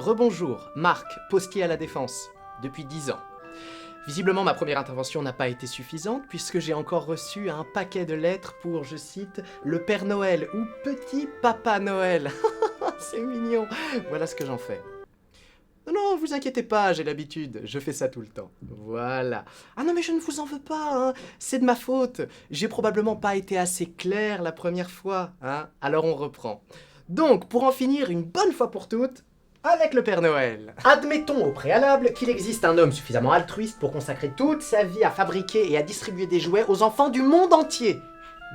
Rebonjour, Marc, postier à la Défense, depuis 10 ans. Visiblement, ma première intervention n'a pas été suffisante puisque j'ai encore reçu un paquet de lettres pour, je cite, le Père Noël ou Petit Papa Noël. C'est mignon. Voilà ce que j'en fais. Non, vous inquiétez pas, j'ai l'habitude, je fais ça tout le temps. Voilà. Ah non mais je ne vous en veux pas, hein. C'est de ma faute. J'ai probablement pas été assez clair la première fois, hein. Alors on reprend. Donc, pour en finir une bonne fois pour toutes, avec le Père Noël. Admettons au préalable qu'il existe un homme suffisamment altruiste pour consacrer toute sa vie à fabriquer et à distribuer des jouets aux enfants du monde entier,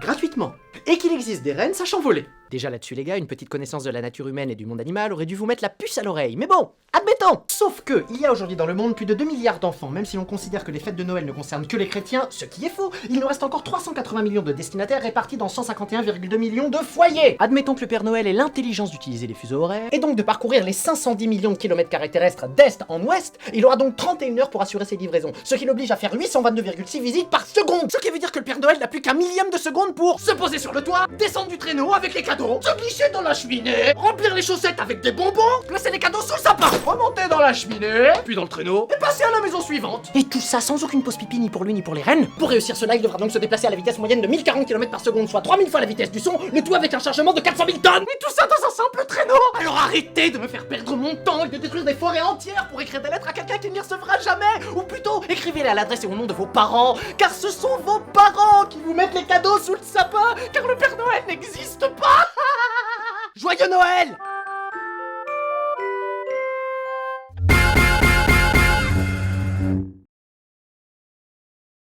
gratuitement. Et qu'il existe des reines sachant voler. Déjà là-dessus les gars, une petite connaissance de la nature humaine et du monde animal aurait dû vous mettre la puce à l'oreille, mais bon, admettons. Sauf que, il y a aujourd'hui dans le monde plus de 2 milliards d'enfants, même si l'on considère que les fêtes de Noël ne concernent que les chrétiens, ce qui est faux. Il nous reste encore 380 millions de destinataires répartis dans 151,2 millions de foyers. Admettons que le Père Noël ait l'intelligence d'utiliser les fuseaux horaires, et donc de parcourir les 510 millions de kilomètres carrés terrestres d'est en ouest. Il aura donc 31 heures pour assurer ses livraisons, ce qui l'oblige à faire 822,6 visites par seconde. Ce qui veut dire que le Père Noël n'a plus qu'un millième de seconde pour se poser sur le toit, descendre du traîneau avec les cadeaux, se glisser dans la cheminée, remplir les chaussettes avec des bonbons, placer les cadeaux sous le sapin, remonter dans la cheminée, puis dans le traîneau, et passer à la maison suivante. Et tout ça sans aucune pause pipi ni pour lui ni pour les reines. Pour réussir cela, il devra donc se déplacer à la vitesse moyenne de 1040 km par seconde, soit 3000 fois la vitesse du son, le tout avec un chargement de 400 000 tonnes. Et tout ça dans un simple traîneau. Alors arrêtez de me faire perdre mon temps et de détruire des forêts entières pour écrire des lettres à quelqu'un qui ne les recevra jamais. Ou plutôt, écrivez-les à l'adresse et au nom de vos parents, car ce sont vos parents qui vous mettent les cadeaux sous le sapin, car le Père Noël n'existe pas. Joyeux Noël!